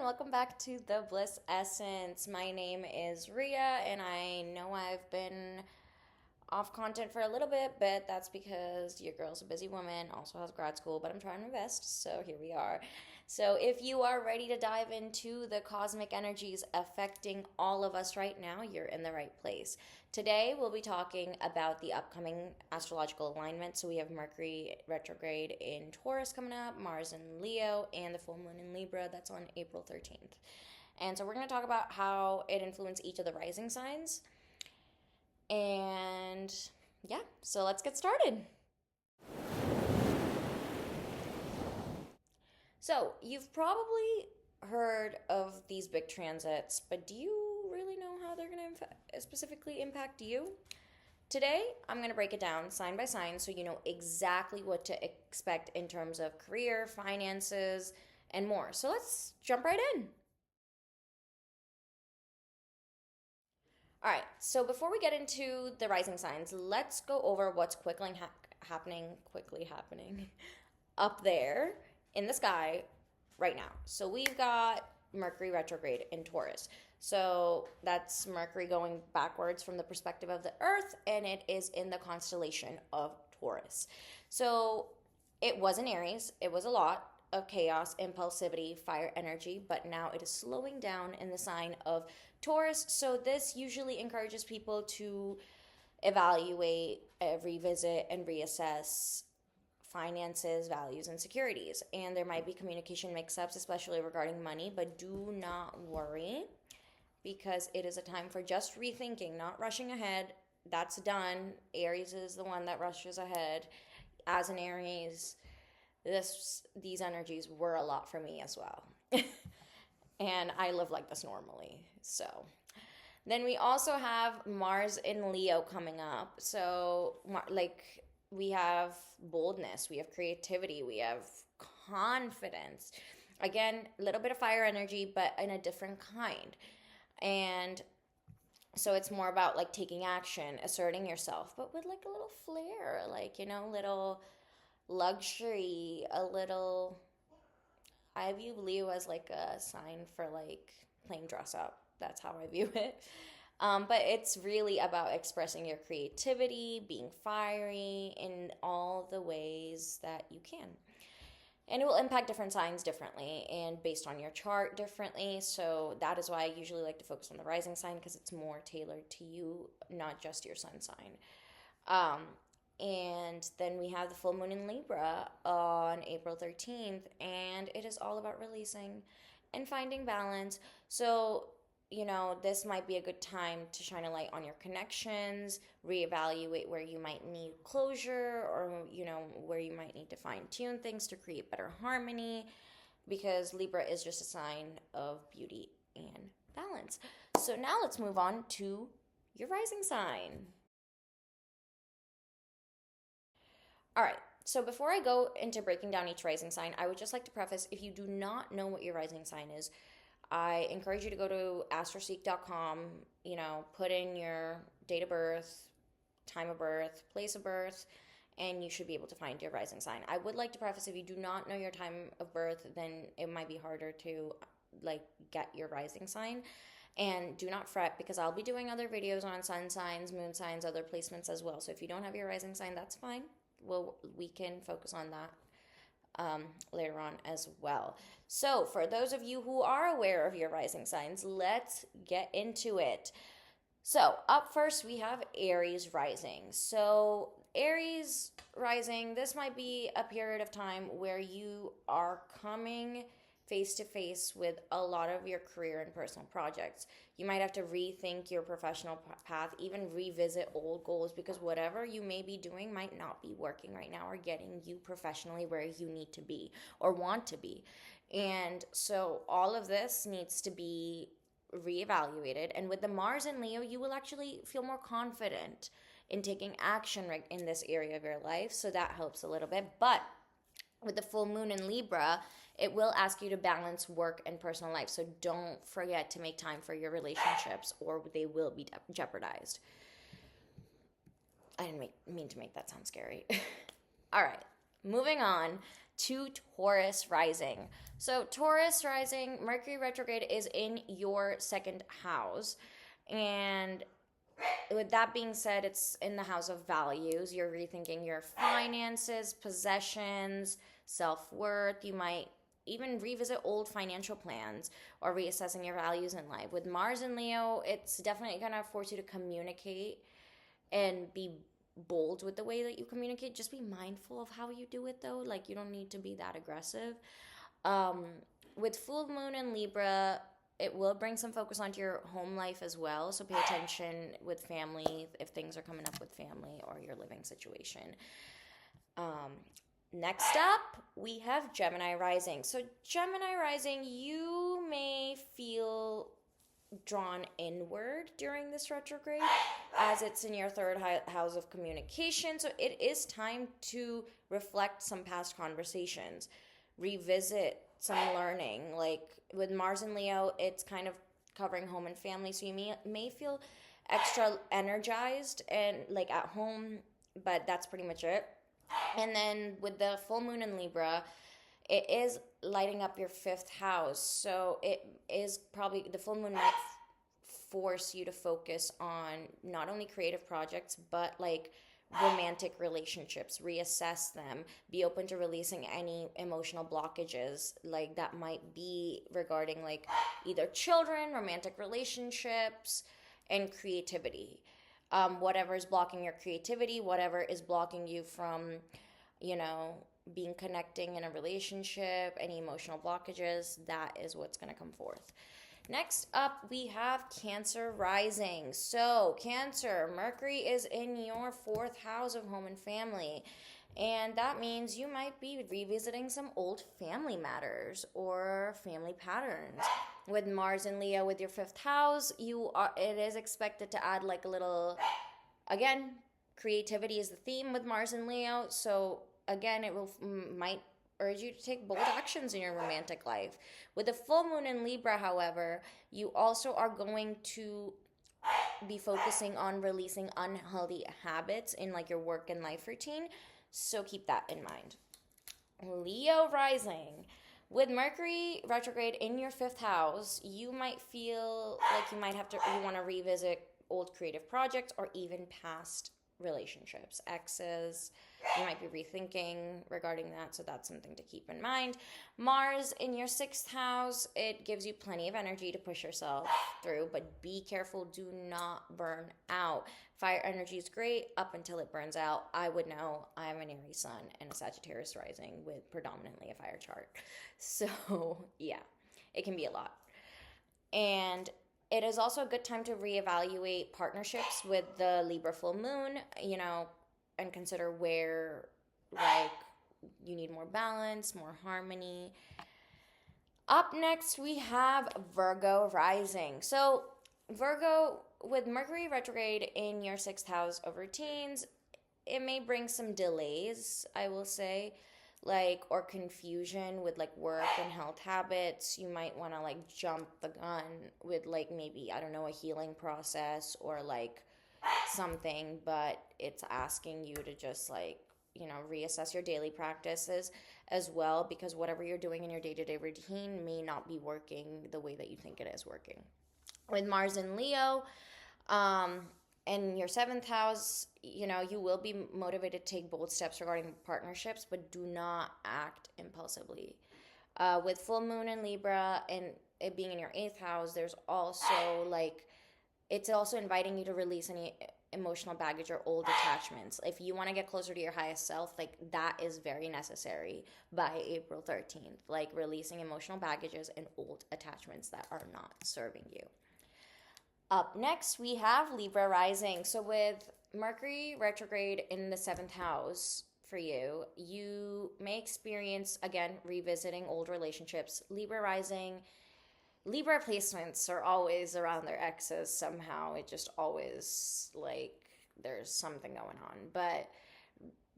welcome back to The Bliss Essence. My name is Ria, and I know I've been off content for a little bit, but that's because your girl's a busy woman, also has grad school, but I'm trying to invest, so here we are. So if you are ready to dive into the cosmic energies affecting all of us right now, you're in the right place. Today we'll be talking about the upcoming astrological alignment. So we have Mercury retrograde in Taurus coming up, Mars in Leo, and the full moon in Libra that's on April 13th. And so we're going to talk about how it influenced each of the rising signs. And yeah, so let's get started. So, you've probably heard of these big transits, but do you really know how they're going to specifically impact you? Today, I'm going to break it down sign by sign so you know exactly what to expect in terms of career, finances, and more. So, let's jump right in. All right, so before we get into the rising signs, let's go over what's quickly happening up there in the sky right now. So we've got Mercury retrograde in Taurus. So that's Mercury going backwards from the perspective of the Earth, and it is in the constellation of Taurus. So it was in Aries. It was a lot of chaos, impulsivity, fire energy, but now it is slowing down in the sign of Taurus. So this usually encourages people to evaluate, revisit, and reassess finances, values, and securities. And there might be communication mix-ups, especially regarding money, but do not worry because it is a time for just rethinking, not rushing ahead. That's done. Aries is the one that rushes ahead. As an Aries, these energies were a lot for me as well. And I live like this normally. So then we also have Mars in Leo coming up. So we have boldness, we have creativity, we have confidence. Again, a little bit of fire energy, but in a different kind. And so it's more about like taking action, asserting yourself, but with like a little flair, like, little luxury, a little. I view Leo as like a sign for like playing dress up. That's how I view it. But it's really about expressing your creativity, being fiery in all the ways that you can. And it will impact different signs differently and based on your chart differently. So that is why I usually like to focus on the rising sign because it's more tailored to you, not just your sun sign. And then we have the full moon in Libra on April 13th, and it is all about releasing and finding balance. So, this might be a good time to shine a light on your connections, reevaluate where you might need closure or, where you might need to fine tune things to create better harmony because Libra is just a sign of beauty and balance. So now let's move on to your rising sign. All right, so before I go into breaking down each rising sign, I would just like to preface, if you do not know what your rising sign is, I encourage you to go to astroseek.com, put in your date of birth, time of birth, place of birth, and you should be able to find your rising sign. I would like to preface, if you do not know your time of birth, then it might be harder to get your rising sign. And do not fret because I'll be doing other videos on sun signs, moon signs, other placements as well. So if you don't have your rising sign, that's fine. We can focus on that later on as well. So for those of you who are aware of your rising signs, let's get into it. So up first, we have Aries rising. So Aries rising, this might be a period of time where you are coming face to face with a lot of your career and personal projects. You might have to rethink your professional path, even revisit old goals because whatever you may be doing might not be working right now or getting you professionally where you need to be or want to be. And so all of this needs to be reevaluated. And with the Mars in Leo, you will actually feel more confident in taking action in this area of your life. So that helps a little bit. But with the full moon in Libra, it will ask you to balance work and personal life. So don't forget to make time for your relationships or they will be jeopardized. I didn't mean to make that sound scary. All right, moving on to Taurus rising. So, Taurus rising, Mercury retrograde is in your second house. And with that being said, it's in the house of values. You're rethinking your finances, possessions, self worth. You might even revisit old financial plans or reassessing your values in life. With Mars and Leo, it's definitely going to force you to communicate and be bold with the way that you communicate. Just be mindful of how you do it, though. Like, you don't need to be that aggressive. Um, with full moon in Libra, it will bring some focus onto your home life as well. So pay attention with family if things are coming up with family or your living situation. Um, Next up, we have Gemini rising. So, Gemini rising, you may feel drawn inward during this retrograde as it's in your third house of communication. So it is time to reflect some past conversations, revisit some learning. Like with Mars and Leo, it's kind of covering home and family. So you may feel extra energized and like at home, but that's pretty much it. And then with the full moon in Libra, it is lighting up your fifth house. So it is probably the full moon might force you to focus on not only creative projects, but like romantic relationships, reassess them, be open to releasing any emotional blockages like that might be regarding like either children, romantic relationships, and creativity. Whatever is blocking your creativity, whatever is blocking you from, you know, being connecting in a relationship, any emotional blockages, that is what's going to come forth. Next up, we have Cancer rising. So, Cancer, Mercury is in your fourth house of home and family. And that means you might be revisiting some old family matters or family patterns. With Mars and Leo with your fifth house, it is expected to add like a little, again, creativity is the theme with Mars and Leo. So again, might urge you to take bold actions in your romantic life. With the full moon in Libra, however, you also are going to be focusing on releasing unhealthy habits in like your work and life routine. So keep that in mind. Leo rising. With Mercury retrograde in your fifth house, you might feel like you want to revisit old creative projects or even past relationships, exes. You might be rethinking regarding that, so that's something to keep in mind. Mars in your sixth house, it gives you plenty of energy to push yourself through, but be careful, do not burn out. Fire energy is great up until it burns out. I would know. I have an Aries sun and a Sagittarius rising with predominantly a fire chart. So, yeah, it can be a lot. And it is also a good time to reevaluate partnerships with the Libra full moon, and consider where, like, you need more balance, more harmony. Up next, we have Virgo rising. So, Virgo, with Mercury retrograde in your sixth house of routines, it may bring some delays, I will say, or confusion with like work and health habits. You might want to like jump the gun with like maybe, I don't know, a healing process or like something, but it's asking you to just reassess your daily practices as well, because whatever you're doing in your day-to-day routine may not be working the way that you think it is working. With Mars in Leo, in your seventh house, you will be motivated to take bold steps regarding partnerships, but do not act impulsively. With full moon in Libra and it being in your eighth house, there's also it's also inviting you to release any emotional baggage or old attachments. If you want to get closer to your highest self, that is very necessary by April 13th. Releasing emotional baggages and old attachments that are not serving you. Up next, we have Libra rising. So with Mercury retrograde in the seventh house for you, you may experience, again, revisiting old relationships. Libra rising, Libra placements are always around their exes somehow. It just always, there's something going on. But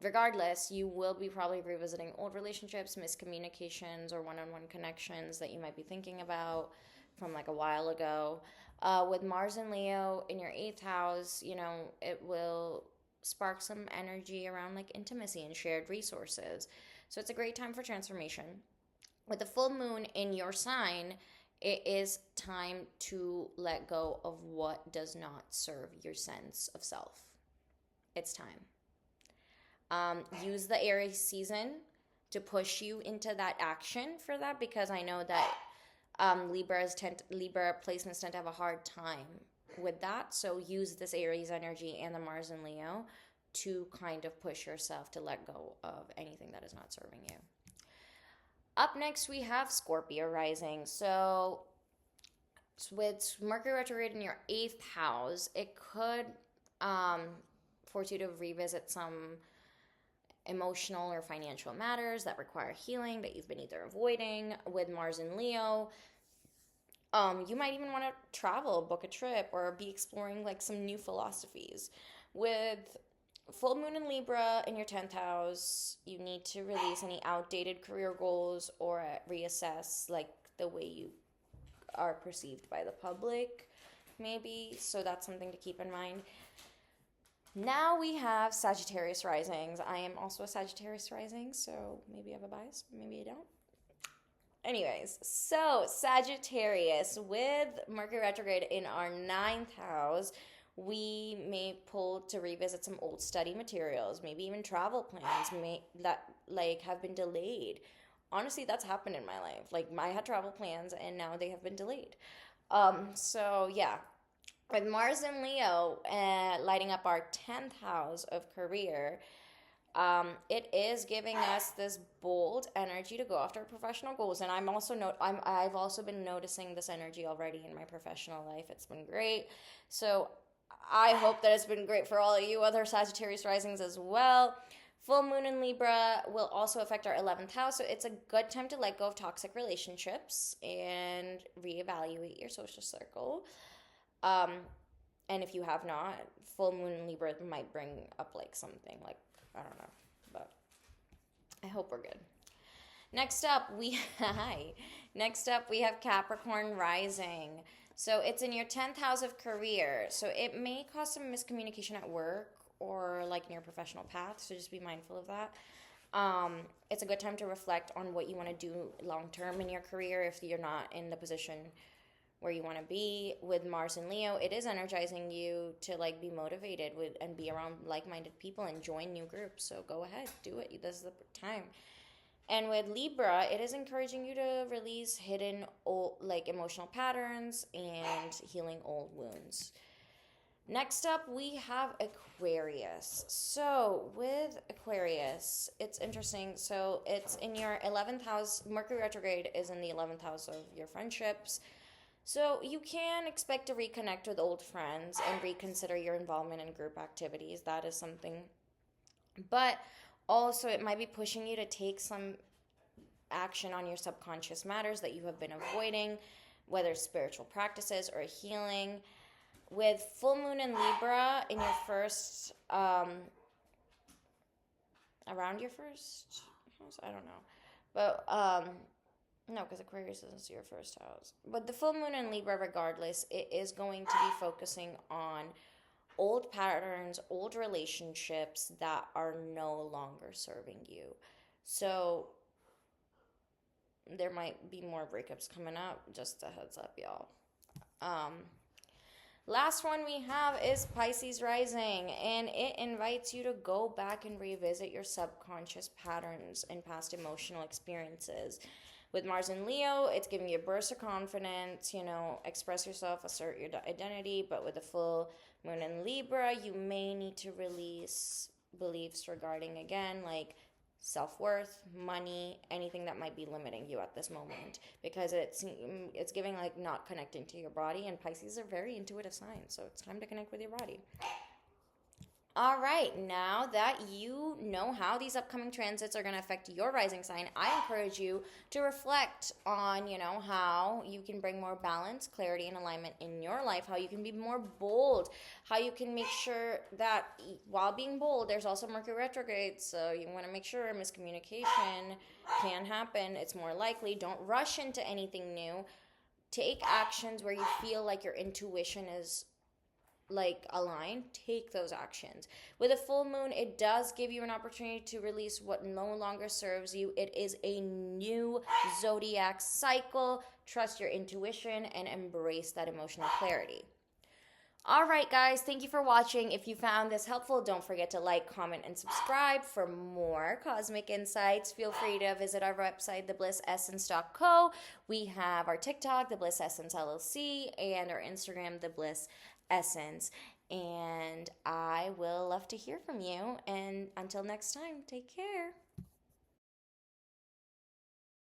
regardless, you will be probably revisiting old relationships, miscommunications, or one-on-one connections that you might be thinking about from a while ago. With Mars and Leo in your eighth house, it will spark some energy around intimacy and shared resources. So it's a great time for transformation. With the full moon in your sign, it is time to let go of what does not serve your sense of self. It's time. Use the Aries season to push you into that action for that, because I know that Libra placements tend to have a hard time with that. So use this Aries energy and the Mars and Leo to kind of push yourself to let go of anything that is not serving you. Up next, we have Scorpio rising. So with Mercury retrograde in your 8th house, it could force you to revisit some emotional or financial matters that require healing that you've been either avoiding. With Mars and Leo, you might even want to travel, book a trip, or be exploring like some new philosophies. With full moon in Libra in your 10th house, you need to release any outdated career goals or reassess like the way you are perceived by the public, maybe. So that's something to keep in mind. Now we have Sagittarius risings. I am also a Sagittarius rising, so maybe I have a bias, maybe I don't. Anyways, so Sagittarius with Mercury retrograde in our 9th house, we may pull to revisit some old study materials, maybe even travel plans that like have been delayed. Honestly, that's happened in my life. Like I had travel plans and now they have been delayed. So yeah, with Mars and Leo lighting up our 10th house of career, it is giving us this bold energy to go after professional goals. And I've also been noticing this energy already in my professional life. It's been great. So I hope that it's been great for all of you other Sagittarius risings as well. Full moon in Libra will also affect our 11th house, so it's a good time to let go of toxic relationships and reevaluate your social circle. And if you have not, full moon in Libra might bring up like something like, I don't know, but I hope we're good. Next up, we have Capricorn rising. So it's in your 10th house of career. So it may cause some miscommunication at work or like in your professional path. So just be mindful of that. It's a good time to reflect on what you want to do long term in your career if you're not in the position where you want to be. With Mars and Leo, it is energizing you to like be motivated with and be around like-minded people and join new groups. So go ahead, do it. This is the time. And with Libra, it is encouraging you to release hidden old, like emotional patterns and healing old wounds. Next up, we have Aquarius. So with Aquarius, it's interesting. So it's in your 11th house. Mercury retrograde is in the 11th house of your friendships. So you can expect to reconnect with old friends and reconsider your involvement in group activities. That is something. But also, it might be pushing you to take some action on your subconscious matters that you have been avoiding, whether spiritual practices or healing. With full moon in Libra in your first, around your first house? I don't know. But, no, because Aquarius is your first house. But the full moon in Libra, regardless, it is going to be focusing on old patterns, old relationships that are no longer serving you. So there might be more breakups coming up. Just a heads up, y'all. Last one we have is Pisces rising, and it invites you to go back and revisit your subconscious patterns and past emotional experiences. With Mars and Leo, it's giving you a burst of confidence, express yourself, assert your identity. But with the full moon in Libra, you may need to release beliefs regarding, again, like self-worth, money, anything that might be limiting you at this moment, because it's giving like not connecting to your body, and Pisces are very intuitive signs, so it's time to connect with your body. All right, now that you know how these upcoming transits are going to affect your rising sign, I encourage you to reflect on, how you can bring more balance, clarity, and alignment in your life, how you can be more bold, how you can make sure that while being bold, there's also Mercury retrograde, so you want to make sure miscommunication can happen. It's more likely. Don't rush into anything new. Take actions where you feel like your intuition is like align, take those actions. With a full moon, it does give you an opportunity to release what no longer serves you. It is a new zodiac cycle. Trust your intuition and embrace that emotional clarity. All right, guys, thank you for watching. If you found this helpful, don't forget to like, comment, and subscribe for more cosmic insights. Feel free to visit our website, theblissessence.co. We have our TikTok, The Bliss Essence LLC, and our Instagram, The Bliss Essence. And I will love to hear from you. And until next time, take care.